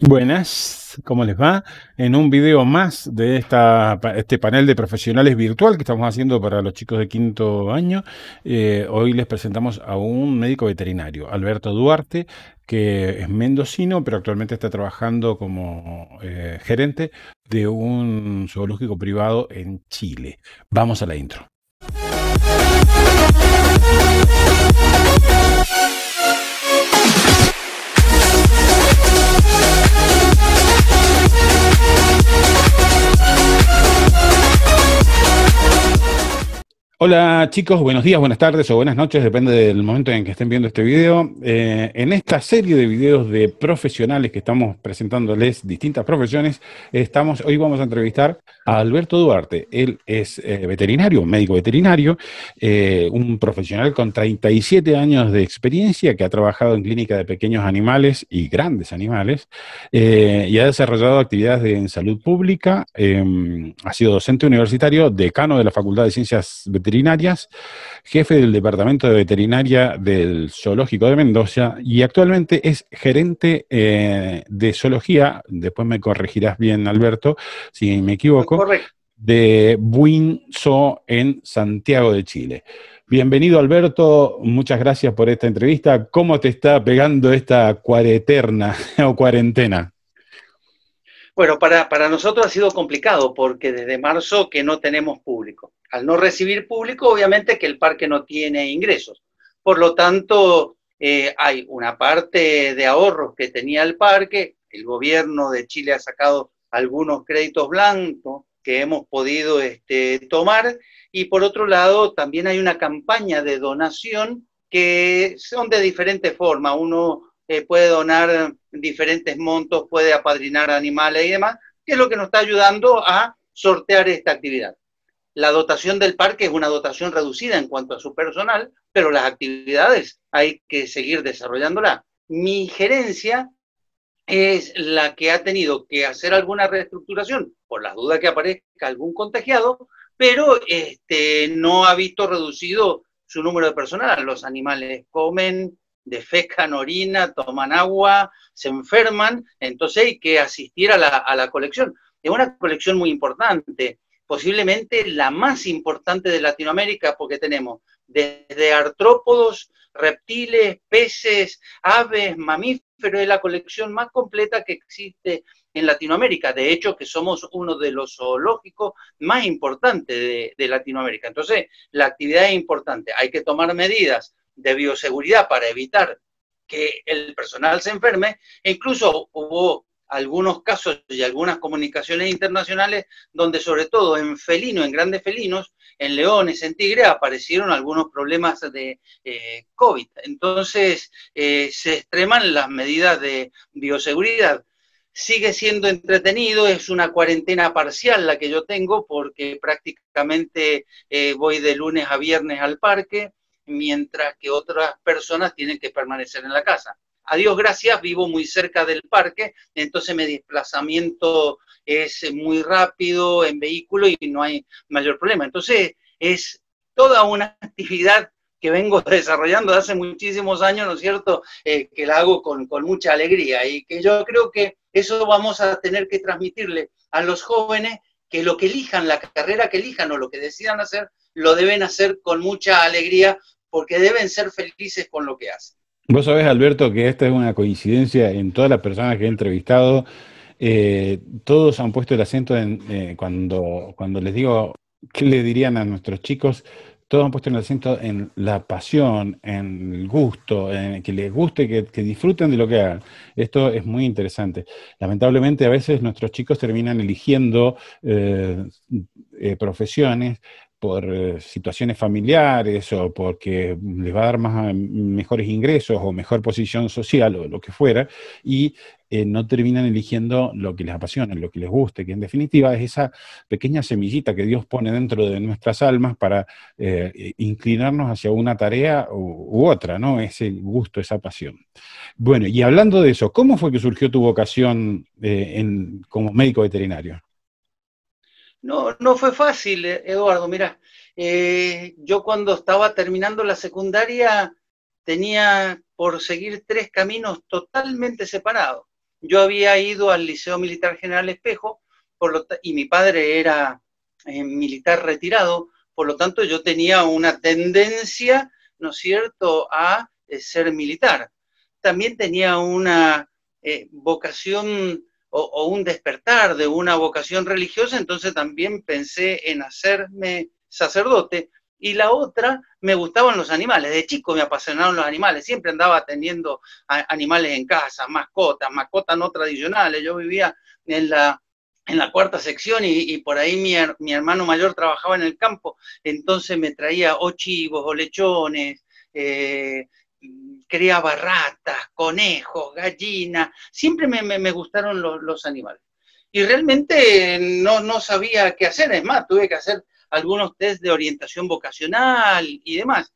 Buenas, ¿cómo les va? En un video más de este panel de profesionales virtual que estamos haciendo para los chicos de quinto año, hoy les presentamos a un médico veterinario, Alberto Duarte, que es mendocino, pero actualmente está trabajando como gerente de un zoológico privado en Chile. Vamos a la intro. Hola chicos, buenos días, buenas tardes o buenas noches, depende del momento en que estén viendo este video. En esta serie de videos de profesionales que estamos presentándoles distintas profesiones, hoy vamos a entrevistar a Alberto Duarte. Él es veterinario, un médico veterinario, un profesional con 37 años de experiencia que ha trabajado en clínica de pequeños animales y grandes animales y ha desarrollado actividades en salud pública, ha sido docente universitario, decano de la Facultad de Ciencias Veterinarias, jefe del Departamento de Veterinaria del Zoológico de Mendoza y actualmente es gerente de zoología, después me corregirás bien Alberto si me equivoco, Correcto. de Buin Zoo en Santiago de Chile. Bienvenido Alberto, muchas gracias por esta entrevista. ¿Cómo te está pegando esta cuareterna o cuarentena? Bueno, para nosotros ha sido complicado porque desde marzo que no tenemos público. Al no recibir público, obviamente que el parque no tiene ingresos. Por lo tanto, hay una parte de ahorros que tenía el parque. El gobierno de Chile ha sacado algunos créditos blancos que hemos podido tomar. Y por otro lado, también hay una campaña de donación que son de diferentes formas. Uno puede donar diferentes montos, puede apadrinar animales y demás, que es lo que nos está ayudando a sortear esta actividad. La dotación del parque es una dotación reducida en cuanto a su personal, pero las actividades hay que seguir desarrollándolas. Mi gerencia es la que ha tenido que hacer alguna reestructuración por las dudas que aparezca algún contagiado, pero no ha visto reducido su número de personal. Los animales comen, defecan, orina, toman agua, se enferman, entonces hay que asistir a la colección. Es una colección muy importante, posiblemente la más importante de Latinoamérica, porque tenemos desde artrópodos, reptiles, peces, aves, mamíferos, es la colección más completa que existe en Latinoamérica. De hecho, que somos uno de los zoológicos más importantes de Latinoamérica. Entonces, la actividad es importante. Hay que tomar medidas de bioseguridad para evitar que el personal se enferme. E incluso hubo algunos casos y algunas comunicaciones internacionales donde sobre todo en felinos, en grandes felinos, en leones, en tigres, aparecieron algunos problemas de COVID. Entonces, se extreman las medidas de bioseguridad. Sigue siendo entretenido, es una cuarentena parcial la que yo tengo porque prácticamente voy de lunes a viernes al parque, mientras que otras personas tienen que permanecer en la casa. A Dios gracias, vivo muy cerca del parque, entonces mi desplazamiento es muy rápido en vehículo y no hay mayor problema. Entonces es toda una actividad que vengo desarrollando de hace muchísimos años, ¿no es cierto? Que la hago con mucha alegría y que yo creo que eso vamos a tener que transmitirle a los jóvenes que lo que elijan, la carrera que elijan o lo que decidan hacer, lo deben hacer con mucha alegría porque deben ser felices con lo que hacen. Vos sabés, Alberto, que esta es una coincidencia en todas las personas que he entrevistado. Todos han puesto el acento en cuando les digo qué le dirían a nuestros chicos, todos han puesto el acento en la pasión, en el gusto, en que les guste, que disfruten de lo que hagan. Esto es muy interesante. Lamentablemente, a veces nuestros chicos terminan eligiendo profesiones por situaciones familiares o porque les va a dar mejores ingresos o mejor posición social o lo que fuera, y no terminan eligiendo lo que les apasiona, lo que les guste, que en definitiva es esa pequeña semillita que Dios pone dentro de nuestras almas para inclinarnos hacia una tarea u otra, ¿no? Ese gusto, esa pasión. Bueno, y hablando de eso, ¿cómo fue que surgió tu vocación como médico veterinario? No, no fue fácil, Eduardo. Mira, yo cuando estaba terminando la secundaria tenía por seguir tres caminos totalmente separados. Yo había ido al Liceo Militar General Espejo, y mi padre era militar retirado, por lo tanto yo tenía una tendencia, ¿no es cierto?, a ser militar. También tenía una vocación o un despertar de una vocación religiosa, entonces también pensé en hacerme sacerdote. Y la otra, me gustaban los animales. De chico me apasionaron los animales. Siempre andaba teniendo animales en casa, mascotas no tradicionales. Yo vivía en la cuarta sección y por ahí mi hermano mayor trabajaba en el campo, entonces me traía o chivos o lechones, criaba ratas, conejos, gallinas, siempre me gustaron los animales. Y realmente no sabía qué hacer, es más, tuve que hacer algunos test de orientación vocacional y demás.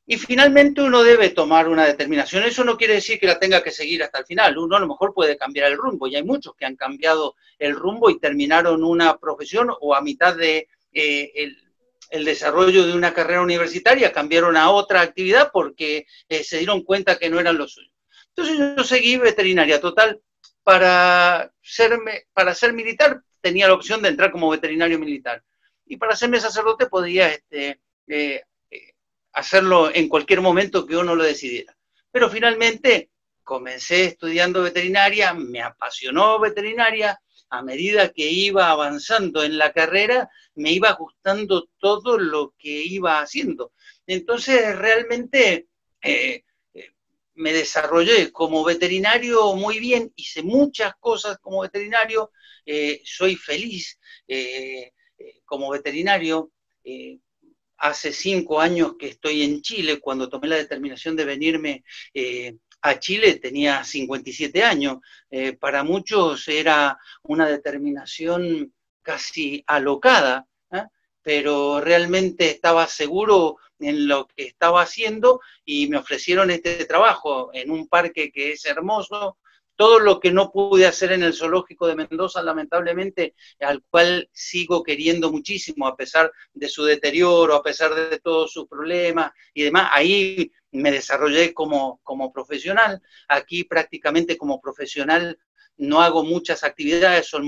Y finalmente uno debe tomar una determinación. Eso no quiere decir que la tenga que seguir hasta el final. Uno a lo mejor puede cambiar el rumbo, y hay muchos que han cambiado el rumbo y terminaron una profesión o a mitad de el desarrollo de una carrera universitaria cambiaron a otra actividad porque se dieron cuenta que no eran lo suyo. Entonces yo seguí veterinaria. Total, para ser militar tenía la opción de entrar como veterinario militar. Y para hacerme sacerdote podía hacerlo en cualquier momento que uno lo decidiera. Pero finalmente comencé estudiando veterinaria, me apasionó veterinaria, a medida que iba avanzando en la carrera, me iba gustando todo lo que iba haciendo. Entonces realmente me desarrollé como veterinario muy bien, hice muchas cosas como veterinario, soy feliz como veterinario. Hace 5 años que estoy en Chile. Cuando tomé la determinación de venirme a Chile tenía 57 años. Para muchos era una determinación casi alocada, pero realmente estaba seguro en lo que estaba haciendo y me ofrecieron este trabajo en un parque que es hermoso. Todo lo que no pude hacer en el zoológico de Mendoza, lamentablemente, al cual sigo queriendo muchísimo, a pesar de su deterioro, a pesar de todos sus problemas y demás, ahí me desarrollé como profesional. Aquí prácticamente como profesional no hago muchas actividades, son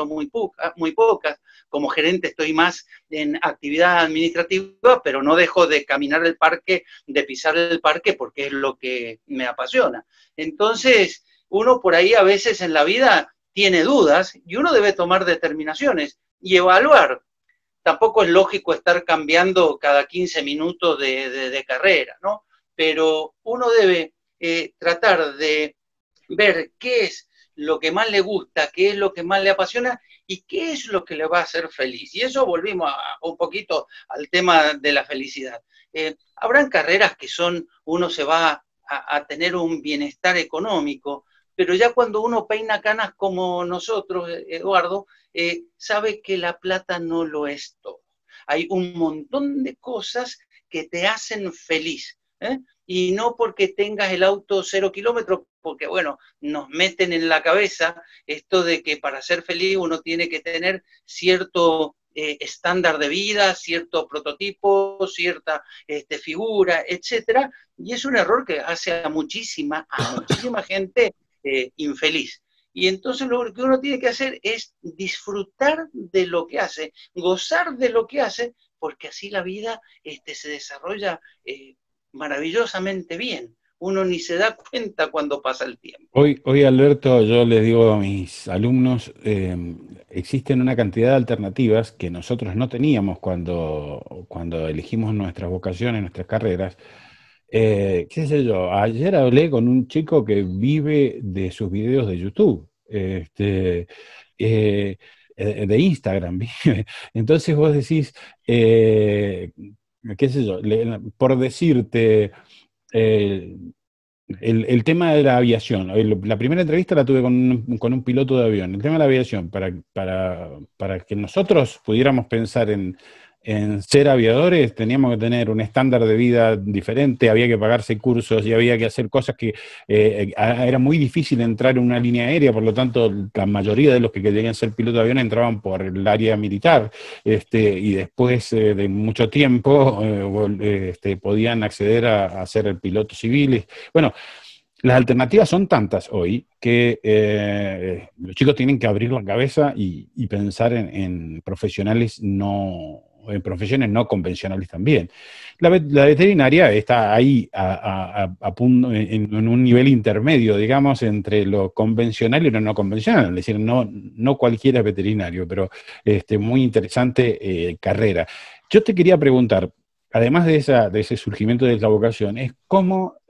muy pocas. Como gerente estoy más en actividad administrativa, pero no dejo de caminar el parque, de pisar el parque, porque es lo que me apasiona. Entonces, uno por ahí a veces en la vida tiene dudas y uno debe tomar determinaciones y evaluar. Tampoco es lógico estar cambiando cada 15 minutos de carrera, ¿no? Pero uno debe tratar de ver qué es lo que más le gusta, qué es lo que más le apasiona y qué es lo que le va a hacer feliz. Y eso volvimos un poquito al tema de la felicidad. Habrán carreras que uno se va a tener un bienestar económico, pero ya cuando uno peina canas como nosotros, Eduardo, sabe que la plata no lo es todo. Hay un montón de cosas que te hacen feliz, y no porque tengas el auto 0 kilómetros, porque bueno, nos meten en la cabeza esto de que para ser feliz uno tiene que tener cierto estándar de vida, cierto prototipo, cierta figura, etcétera, y es un error que hace a muchísima gente infeliz. Y entonces lo que uno tiene que hacer es disfrutar de lo que hace, gozar de lo que hace, porque así la vida se desarrolla maravillosamente bien. Uno ni se da cuenta cuando pasa el tiempo. Hoy Alberto, yo les digo a mis alumnos, existen una cantidad de alternativas que nosotros no teníamos cuando elegimos nuestras vocaciones, nuestras carreras. Qué sé yo, ayer hablé con un chico que vive de sus videos de YouTube, de Instagram, vive. Entonces vos decís, qué sé yo, por decirte, el tema de la aviación. La primera entrevista la tuve con un piloto de avión. El tema de la aviación, para que nosotros pudiéramos pensar en ser aviadores, teníamos que tener un estándar de vida diferente, había que pagarse cursos y había que hacer cosas que era muy difícil entrar en una línea aérea, por lo tanto la mayoría de los que querían ser piloto de avión entraban por el área militar, y después de mucho tiempo podían acceder a ser pilotos civiles. Bueno, Las alternativas son tantas hoy que los chicos tienen que abrir la cabeza y pensar en profesionales no, en profesiones no convencionales también. La veterinaria está ahí en un nivel intermedio, digamos, entre lo convencional y lo no convencional. Es decir, no cualquiera es veterinario, pero muy interesante carrera. Yo te quería preguntar, además de ese surgimiento de la vocación, es cómo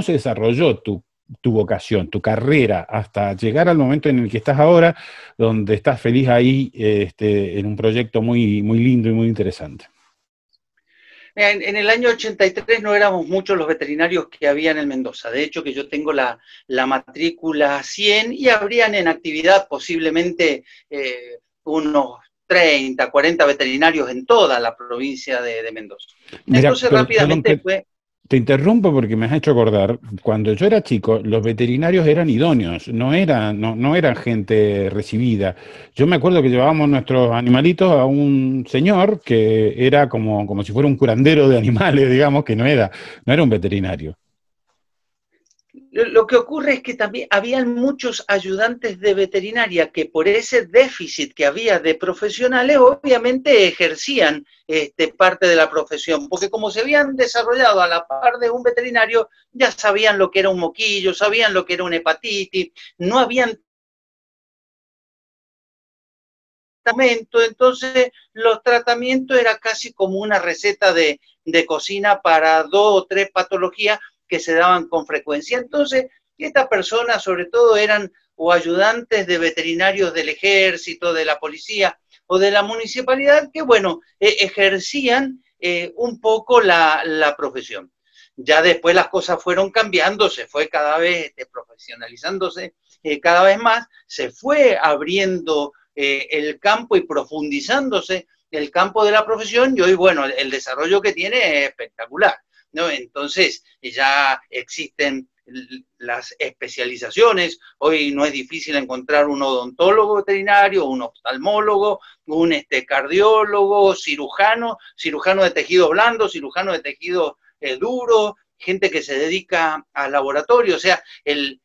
se desarrolló tu vocación, tu carrera, hasta llegar al momento en el que estás ahora, donde estás feliz ahí en un proyecto muy, muy lindo y muy interesante. En el año 83 no éramos muchos los veterinarios que habían en Mendoza. De hecho, que yo tengo la matrícula 100 y habrían en actividad posiblemente unos 30, 40 veterinarios en toda la provincia de Mendoza. Mira, Entonces rápidamente fue... Te interrumpo porque me has hecho acordar, cuando yo era chico, los veterinarios eran idóneos, no eran gente recibida. Yo me acuerdo que llevábamos nuestros animalitos a un señor que era como si fuera un curandero de animales, digamos, que no era un veterinario. Lo que ocurre es que también habían muchos ayudantes de veterinaria que por ese déficit que había de profesionales, obviamente ejercían parte de la profesión, porque como se habían desarrollado a la par de un veterinario, ya sabían lo que era un moquillo, sabían lo que era una hepatitis, no habían tratamiento, entonces los tratamientos era casi como una receta de cocina para 2 o 3 patologías que se daban con frecuencia. Entonces, estas personas sobre todo eran o ayudantes de veterinarios del ejército, de la policía o de la municipalidad que, bueno, ejercían un poco la profesión. Ya después las cosas fueron cambiando, se fue cada vez profesionalizándose cada vez más, se fue abriendo el campo y profundizándose el campo de la profesión y hoy, bueno, el desarrollo que tiene es espectacular, ¿no? Entonces ya existen las especializaciones, hoy no es difícil encontrar un odontólogo veterinario, un oftalmólogo, un cardiólogo, cirujano de tejido blando, cirujano de tejido duro, gente que se dedica al laboratorio, o sea, el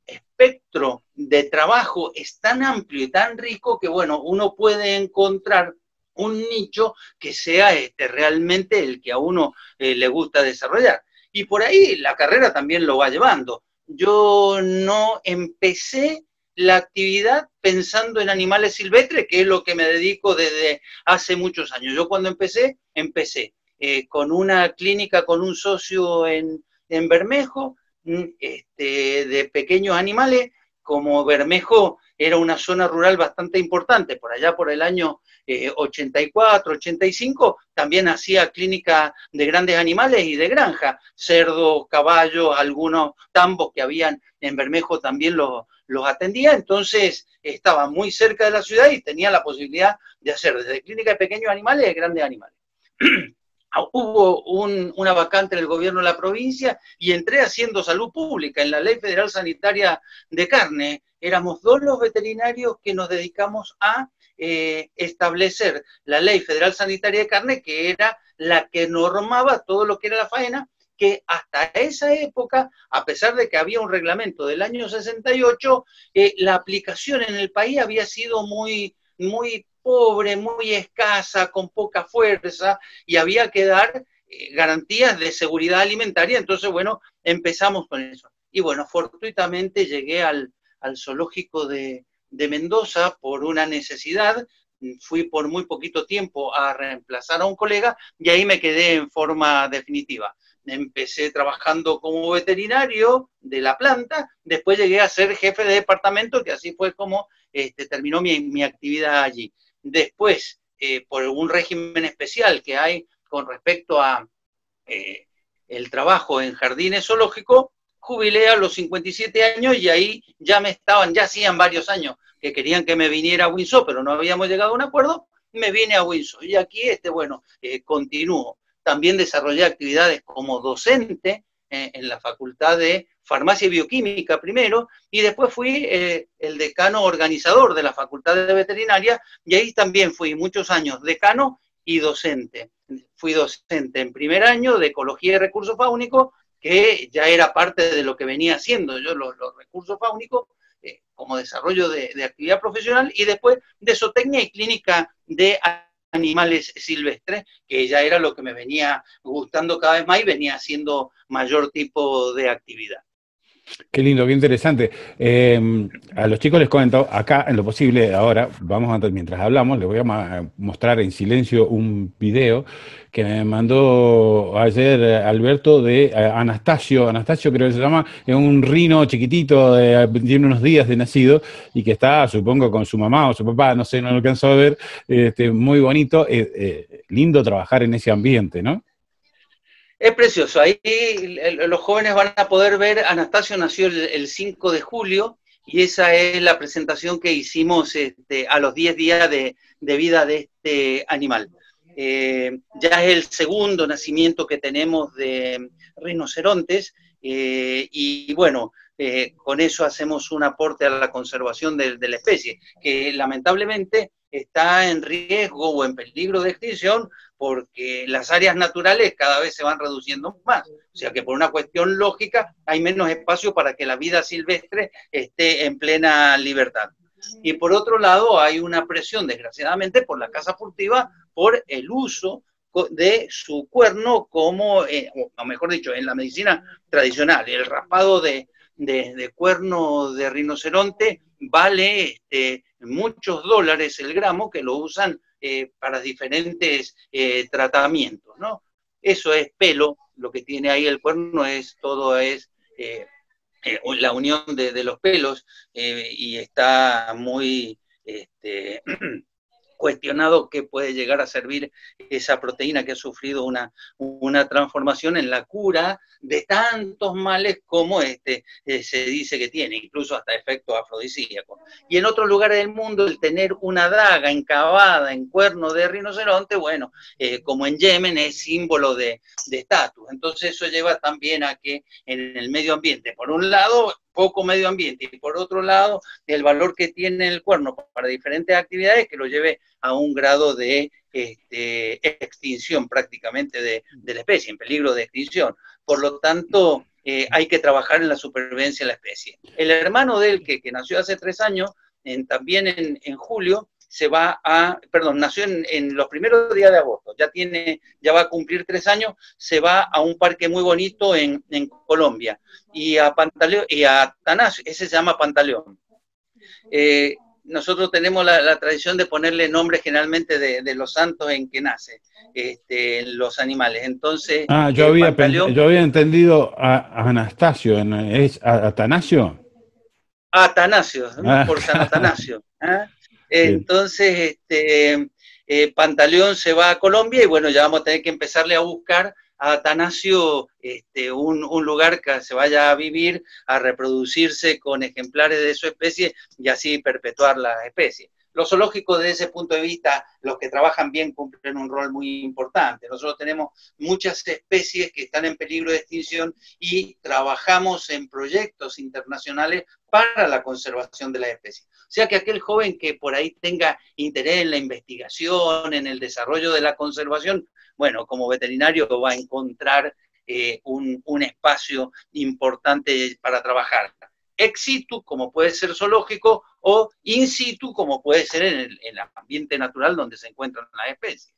espectro de trabajo es tan amplio y tan rico que, bueno, uno puede encontrar un nicho que sea realmente el que a uno le gusta desarrollar. Y por ahí la carrera también lo va llevando. Yo no empecé la actividad pensando en animales silvestres, que es lo que me dedico desde hace muchos años. Yo cuando empecé con una clínica con un socio en Bermejo, de pequeños animales. Como Bermejo era una zona rural bastante importante, por allá por el año 84, 85, también hacía clínica de grandes animales y de granja, cerdos, caballos, algunos tambos que habían en Bermejo también los atendía, entonces estaba muy cerca de la ciudad y tenía la posibilidad de hacer desde clínica de pequeños animales y de grandes animales. Hubo una vacante en el gobierno de la provincia y entré haciendo salud pública en la Ley Federal Sanitaria de Carne. Éramos 2 los veterinarios que nos dedicamos a establecer la Ley Federal Sanitaria de Carne, que era la que normaba todo lo que era la faena, que hasta esa época, a pesar de que había un reglamento del año 68, la aplicación en el país había sido muy pobre, muy escasa, con poca fuerza, y había que dar garantías de seguridad alimentaria. Entonces, bueno, empezamos con eso. Y bueno, fortuitamente llegué al zoológico de Mendoza por una necesidad. Fui por muy poquito tiempo a reemplazar a un colega y ahí me quedé en forma definitiva. Empecé trabajando como veterinario de la planta, después llegué a ser jefe de departamento, que así fue como terminó mi actividad allí. Después, por un régimen especial que hay con respecto a el trabajo en jardines zoológicos, jubilé a los 57 años y ahí ya hacían varios años que querían que me viniera a Windsor, pero no habíamos llegado a un acuerdo, me vine a Windsor. Y aquí, continúo. También desarrollé actividades como docente en la Facultad de Farmacia y Bioquímica primero, y después fui el decano organizador de la Facultad de Veterinaria, y ahí también fui muchos años decano y docente. Fui docente en primer año de Ecología y Recursos Fáunicos, que ya era parte de lo que venía haciendo yo, los recursos fáunicos, como desarrollo de actividad profesional, y después de zootecnia y clínica de animales silvestres, que ya era lo que me venía gustando cada vez más y venía haciendo mayor tipo de actividad. Qué lindo, qué interesante. A los chicos les comento, acá en lo posible, ahora, mientras hablamos, les voy a mostrar en silencio un video que me mandó ayer Alberto de Anastasio. Anastasio creo que se llama, es un rino chiquitito, tiene unos días de nacido y que está, supongo, con su mamá o su papá, no sé, no lo alcanzo a ver, muy bonito, lindo trabajar en ese ambiente, ¿no? Es precioso, ahí los jóvenes van a poder ver, Anastasio nació el 5 de julio y esa es la presentación que hicimos a los 10 días de vida de este animal. Ya es el segundo nacimiento que tenemos de rinocerontes y bueno, con eso hacemos un aporte a la conservación de la especie, que lamentablemente está en riesgo o en peligro de extinción porque las áreas naturales cada vez se van reduciendo más. O sea que por una cuestión lógica hay menos espacio para que la vida silvestre esté en plena libertad. Y por otro lado hay una presión, desgraciadamente, por la caza furtiva, por el uso de su cuerno como, o mejor dicho, en la medicina tradicional, el raspado de cuerno de rinoceronte vale muchos dólares el gramo, que lo usan para diferentes tratamientos, ¿no? Eso es pelo, lo que tiene ahí el cuerno es la unión de los pelos y está muy cuestionado qué puede llegar a servir esa proteína que ha sufrido una transformación en la cura de tantos males como se dice que tiene, incluso hasta efectos afrodisíacos. Y en otros lugares del mundo, el tener una daga encavada en cuerno de rinoceronte, bueno, como en Yemen, es símbolo de estatus. Entonces eso lleva también a que en el medio ambiente, por un lado, poco medio ambiente, y por otro lado, el valor que tiene el cuerno para diferentes actividades que lo lleve a un grado de extinción prácticamente de la especie, en peligro de extinción. Por lo tanto, hay que trabajar en la supervivencia de la especie. El hermano de él, que nació hace 3 años, también en julio, nació en los primeros días de agosto, ya va a cumplir 3 años, se va a un parque muy bonito en Colombia, y a Atanasio, ese se llama Pantaleón. Nosotros tenemos la tradición de ponerle nombres generalmente de los santos en que nace los animales. Entonces, yo había entendido a Anastasio, ¿es Atanasio? Atanasio, por San Atanasio. Entonces, Pantaleón se va a Colombia y bueno, ya vamos a tener que empezarle a buscar a Atanasio un lugar que se vaya a vivir, a reproducirse con ejemplares de su especie y así perpetuar la especie. Los zoológicos, desde ese punto de vista, los que trabajan bien cumplen un rol muy importante. Nosotros tenemos muchas especies que están en peligro de extinción y trabajamos en proyectos internacionales para la conservación de las especies. O sea que aquel joven que por ahí tenga interés en la investigación, en el desarrollo de la conservación, bueno, como veterinario va a encontrar un espacio importante para trabajar. Ex situ, como puede ser zoológico, o in situ, como puede ser en el ambiente natural donde se encuentran las especies.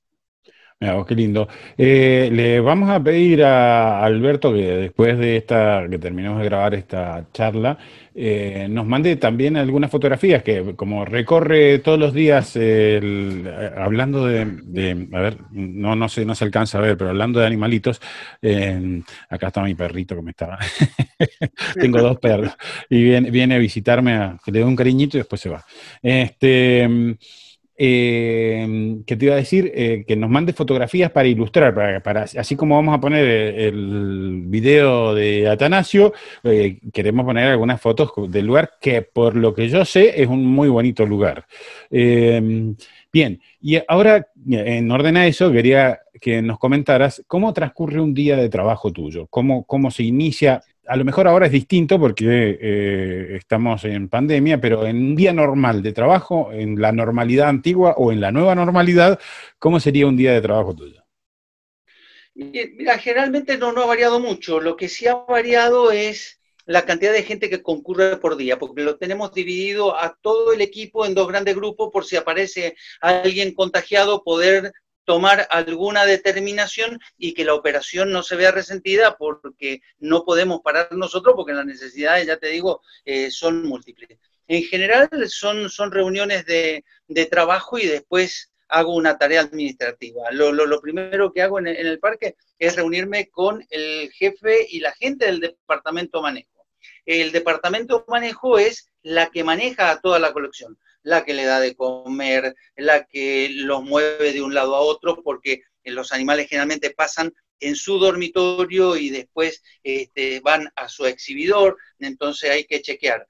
Mira, qué lindo. Le vamos a pedir a Alberto que después de que terminemos de grabar esta charla, nos mande también algunas fotografías que como recorre todos los días hablando a ver, no se alcanza a ver, pero hablando de animalitos, acá está mi perrito que me estaba. Tengo 2 perros y viene a visitarme, que le doy un cariñito y después se va. ¿Qué te iba a decir? Que nos mande fotografías para ilustrar, así como vamos a poner el video de Atanasio, queremos poner algunas fotos del lugar que, por lo que yo sé, es un muy bonito lugar. Bien, y ahora, en orden a eso, quería que nos comentaras cómo transcurre un día de trabajo tuyo, cómo se inicia. A lo mejor ahora es distinto porque estamos en pandemia, pero en un día normal de trabajo, en la normalidad antigua o en la nueva normalidad, ¿cómo sería un día de trabajo tuyo? Mira, generalmente no ha variado mucho. Lo que sí ha variado es la cantidad de gente que concurre por día, porque lo tenemos dividido a todo el equipo en dos grandes grupos por si aparece alguien contagiado, poder tomar alguna determinación y que la operación no se vea resentida, porque no podemos parar nosotros, porque las necesidades, ya te digo, son múltiples. En general son reuniones de trabajo y después hago una tarea administrativa. Lo primero que hago en el parque es reunirme con el jefe y la gente del departamento manejo. El departamento manejo es la que maneja a toda la colección, la que le da de comer, la que los mueve de un lado a otro, porque los animales generalmente pasan en su dormitorio y después van a su exhibidor, entonces hay que chequear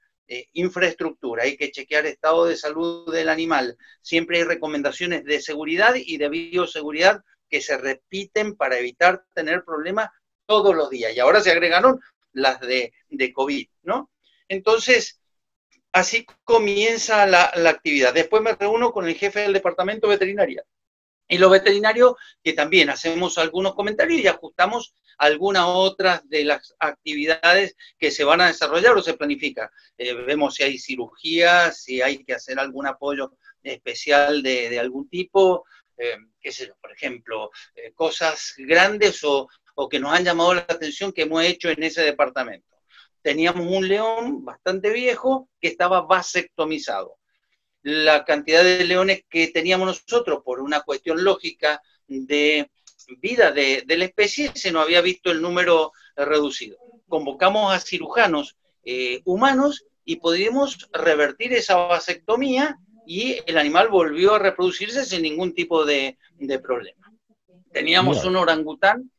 infraestructura, hay que chequear estado de salud del animal, siempre hay recomendaciones de seguridad y de bioseguridad que se repiten para evitar tener problemas todos los días, y ahora se agregaron las de COVID, ¿no? Entonces, así comienza la actividad. Después me reúno con el jefe del departamento de veterinaria. Y los veterinarios, que también hacemos algunos comentarios y ajustamos algunas otras de las actividades que se van a desarrollar o se planifica. Vemos si hay cirugía, si hay que hacer algún apoyo especial de algún tipo, qué sé yo, por ejemplo, cosas grandes o que nos han llamado la atención que hemos hecho en ese departamento. Teníamos un león bastante viejo que estaba vasectomizado. La cantidad de leones que teníamos nosotros, por una cuestión lógica de vida de la especie, se nos había visto el número reducido. Convocamos a cirujanos humanos y pudimos revertir esa vasectomía y el animal volvió a reproducirse sin ningún tipo de problema. Teníamos un orangután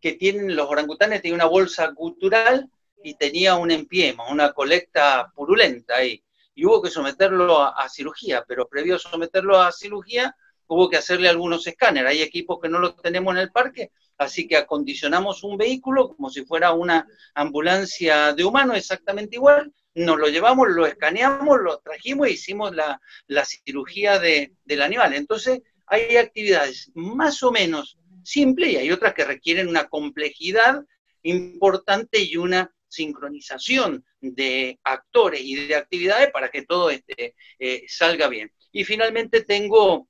los orangutanes tienen una bolsa gutural y tenía un empiema, una colecta purulenta ahí. Y hubo que someterlo a cirugía, pero previo a someterlo a cirugía hubo que hacerle algunos escáneres. Hay equipos que no los tenemos en el parque, así que acondicionamos un vehículo como si fuera una ambulancia de humano, exactamente igual, nos lo llevamos, lo escaneamos, lo trajimos e hicimos la cirugía del animal. Entonces hay actividades más o menos simples y hay otras que requieren una complejidad importante y una sincronización de actores y de actividades para que todo salga bien. Y finalmente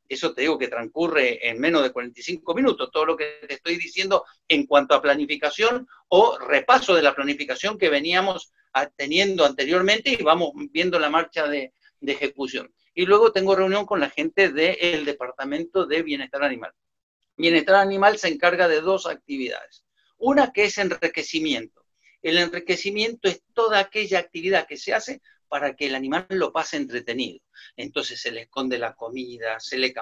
eso te digo que transcurre en menos de 45 minutos, todo lo que te estoy diciendo en cuanto a planificación o repaso de la planificación que veníamos teniendo anteriormente y vamos viendo la marcha de ejecución. Y luego tengo reunión con la gente del Departamento de Bienestar Animal. Bienestar Animal se encarga de dos actividades. Una que es enriquecimiento. El enriquecimiento es toda aquella actividad que se hace para que el animal lo pase entretenido. Entonces se le esconde la comida, se le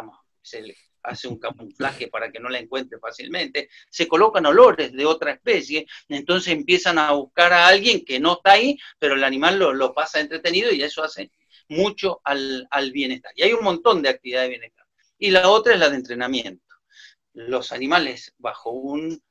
hace un camuflaje para que no la encuentre fácilmente, se colocan olores de otra especie, entonces empiezan a buscar a alguien que no está ahí, pero el animal lo pasa entretenido y eso hace mucho al bienestar. Y hay un montón de actividades de bienestar. Y la otra es la de entrenamiento. Los animales bajo un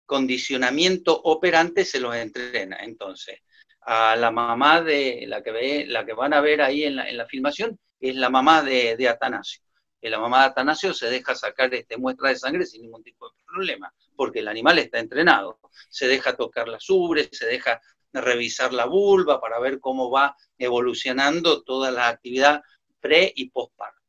condicionamiento operante se los entrena. Entonces, a la mamá de la que van a ver ahí en la filmación es la mamá de Atanasio. La mamá de Atanasio se deja sacar muestra de sangre sin ningún tipo de problema, porque el animal está entrenado. Se deja tocar las ubres, se deja revisar la vulva para ver cómo va evolucionando toda la actividad pre y postparto.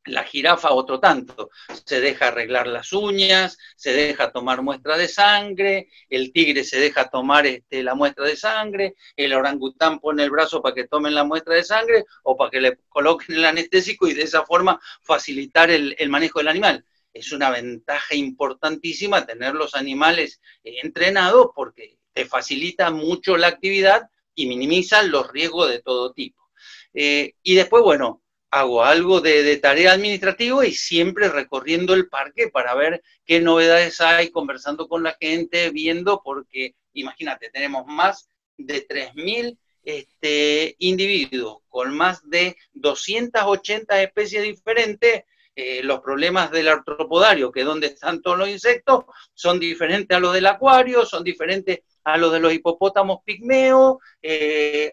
La jirafa otro tanto, se deja arreglar las uñas, se deja tomar muestra de sangre, el tigre se deja tomar la muestra de sangre, el orangután pone el brazo para que tomen la muestra de sangre o para que le coloquen el anestésico y de esa forma facilitar el manejo del animal. Es una ventaja importantísima tener los animales entrenados porque te facilita mucho la actividad y minimiza los riesgos de todo tipo. Y después, bueno, hago algo de tarea administrativa y siempre recorriendo el parque para ver qué novedades hay, conversando con la gente, viendo, porque imagínate, tenemos más de 3.000 individuos con más de 280 especies diferentes. Los problemas del artropodario, que es donde están todos los insectos, son diferentes a los del acuario, son diferentes a los de los hipopótamos pigmeos,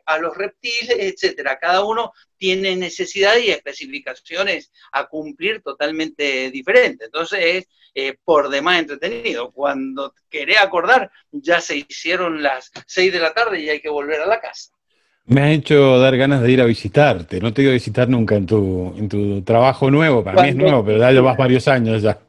a los reptiles, etcétera. Cada uno tiene necesidades y especificaciones a cumplir totalmente diferentes. Entonces es por demás entretenido. Cuando querés acordar, ya se hicieron las 6 de la tarde y hay que volver a la casa. Me has hecho dar ganas de ir a visitarte. No te he ido a visitar nunca en tu trabajo nuevo. Para mí es Cuando nuevo, pero ya llevas varios años ya.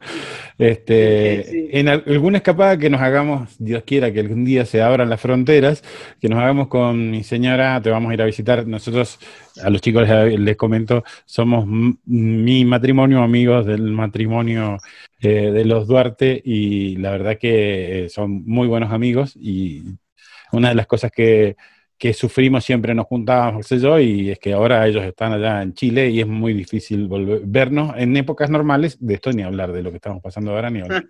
sí. En alguna escapada que nos hagamos, Dios quiera que algún día se abran las fronteras, que nos hagamos con mi señora, te vamos a ir a visitar. Nosotros, a los chicos les comento, somos mi matrimonio, amigos del matrimonio de los Duarte, y la verdad que son muy buenos amigos, y una de las cosas que sufrimos siempre nos juntábamos, qué sé yo, y es que ahora ellos están allá en Chile y es muy difícil vernos en épocas normales, de esto ni hablar, de lo que estamos pasando ahora ni hablar.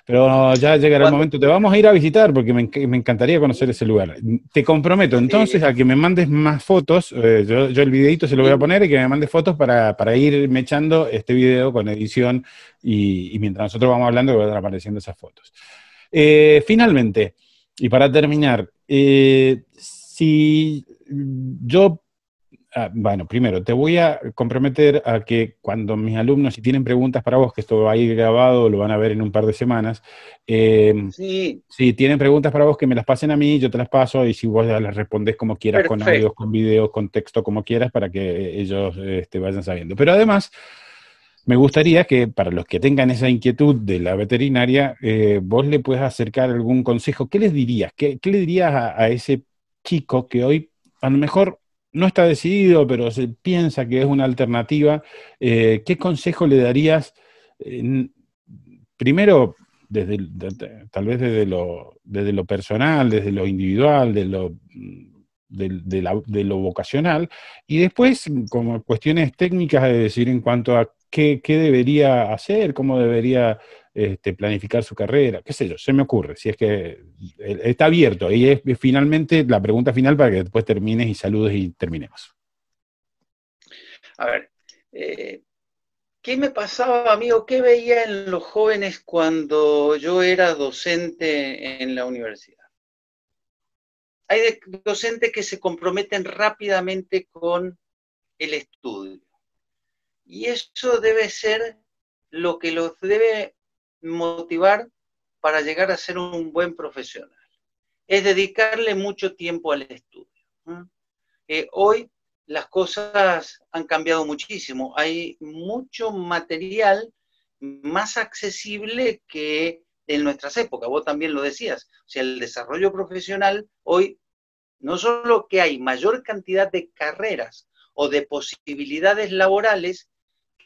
Pero ya llegará el Cuando, momento, te vamos a ir a visitar porque me encantaría conocer ese lugar. Te comprometo entonces a que me mandes más fotos, yo el videito se lo voy a poner y que me mandes fotos para ir mechando este video con edición y mientras nosotros vamos hablando van apareciendo esas fotos. Finalmente, y para terminar, si yo, bueno, primero te voy a comprometer a que cuando mis alumnos, si tienen preguntas para vos, que esto va a ir grabado, lo van a ver en un par de semanas, sí, si tienen preguntas para vos, que me las pasen a mí, yo te las paso, y si vos ya las respondés como quieras, con audios, perfecto. con videos, con texto, como quieras, para que ellos vayan sabiendo. Pero además, me gustaría que para los que tengan esa inquietud de la veterinaria, vos le puedas acercar algún consejo. ¿Qué les dirías? ¿Qué le dirías a ese chico que hoy a lo mejor no está decidido, pero se piensa que es una alternativa? ¿Qué consejo le darías? Primero, tal vez desde lo personal, desde lo individual, de lo vocacional, y después como cuestiones técnicas, es decir, en cuanto a qué debería hacer, cómo debería planificar su carrera, qué sé yo, se me ocurre, si es que está abierto, y es finalmente la pregunta final para que después termines y saludes y terminemos. A ver, ¿qué me pasaba, amigo? ¿Qué veía en los jóvenes cuando yo era docente en la universidad? Hay docentes que se comprometen rápidamente con el estudio. Y eso debe ser lo que los debe motivar para llegar a ser un buen profesional. Es dedicarle mucho tiempo al estudio. Hoy las cosas han cambiado muchísimo. Hay mucho material más accesible que en nuestras épocas. Vos también lo decías. O sea, el desarrollo profesional hoy, no solo que hay mayor cantidad de carreras o de posibilidades laborales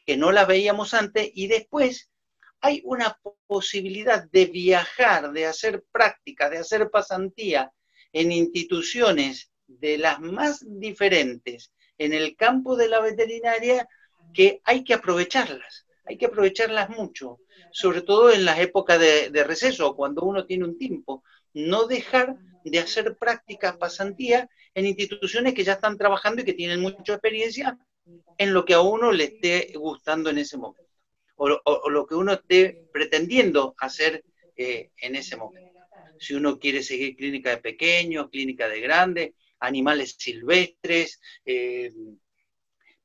que no las veíamos antes, y después hay una posibilidad de viajar, de hacer práctica, de hacer pasantía en instituciones de las más diferentes en el campo de la veterinaria, que hay que aprovecharlas mucho, sobre todo en las épocas de receso, cuando uno tiene un tiempo, no dejar de hacer prácticas, pasantía en instituciones que ya están trabajando y que tienen mucha experiencia en lo que a uno le esté gustando en ese momento, o lo que uno esté pretendiendo hacer en ese momento. Si uno quiere seguir clínica de pequeños, clínica de grandes, animales silvestres,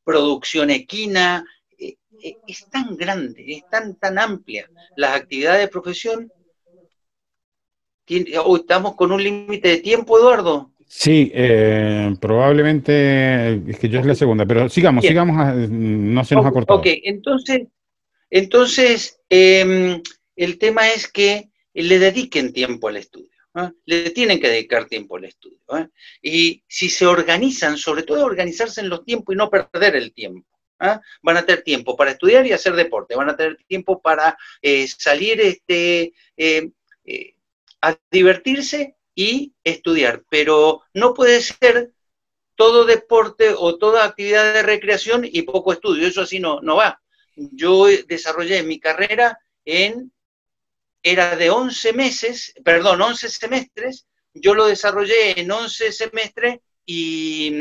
producción equina, es tan grande, es tan amplia las actividades de profesión. Hoy estamos con un límite de tiempo, Eduardo. Sí, probablemente es que yo es la segunda, pero sigamos, Bien. no se nos ha Ok, cortado. entonces el tema es que le dediquen tiempo al estudio. Le tienen que dedicar tiempo al estudio. Y si se organizan, sobre todo organizarse en los tiempos y no perder el tiempo. Van a tener tiempo para estudiar y hacer deporte, van a tener tiempo para salir a divertirse y estudiar, pero no puede ser todo deporte o toda actividad de recreación y poco estudio, eso así no va. Yo desarrollé mi carrera era de 11 semestres, yo lo desarrollé en 11 semestres y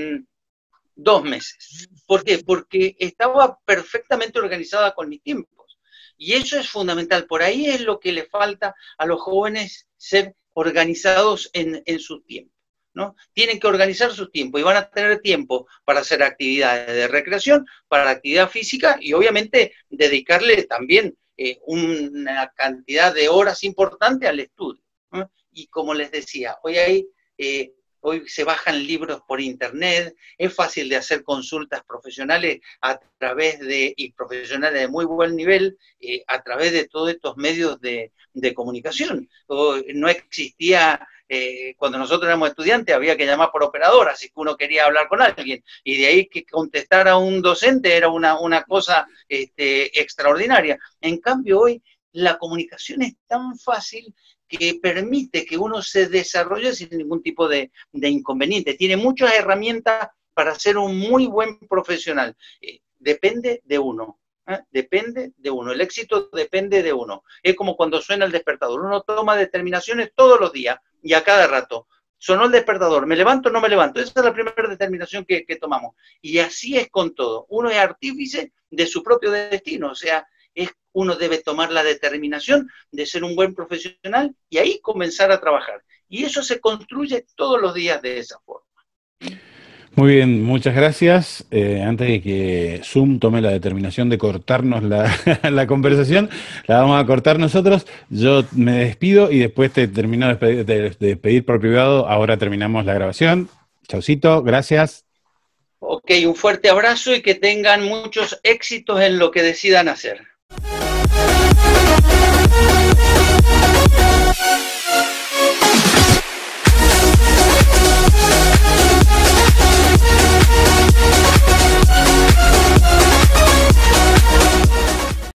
2 meses. ¿Por qué? Porque estaba perfectamente organizada con mis tiempos. Y eso es fundamental. Por ahí es lo que le falta a los jóvenes, ser organizados en su tiempo, ¿no? Tienen que organizar su tiempo y van a tener tiempo para hacer actividades de recreación, para actividad física y obviamente dedicarle también una cantidad de horas importante al estudio, ¿no? Y como les decía, hoy se bajan libros por internet, es fácil de hacer consultas profesionales y profesionales de muy buen nivel a través de todos estos medios de comunicación. No existía, cuando nosotros éramos estudiantes había que llamar por operadora, si uno quería hablar con alguien, y de ahí que contestar a un docente era una cosa extraordinaria. En cambio hoy la comunicación es tan fácil que permite que uno se desarrolle sin ningún tipo de inconveniente. Tiene muchas herramientas para ser un muy buen profesional. Depende de uno. Depende de uno. El éxito depende de uno. Es como cuando suena el despertador. Uno toma determinaciones todos los días y a cada rato. Sonó el despertador, ¿me levanto o no me levanto? Esa es la primera determinación que tomamos. Y así es con todo. Uno es artífice de su propio destino. O sea, uno debe tomar la determinación de ser un buen profesional y ahí comenzar a trabajar. Y eso se construye todos los días de esa forma. Muy bien, muchas gracias. Antes de que Zoom tome la determinación de cortarnos la conversación, la vamos a cortar nosotros. Yo me despido y después te termino de despedir por privado. Ahora terminamos la grabación. Chaucito, gracias. Ok, un fuerte abrazo y que tengan muchos éxitos en lo que decidan hacer.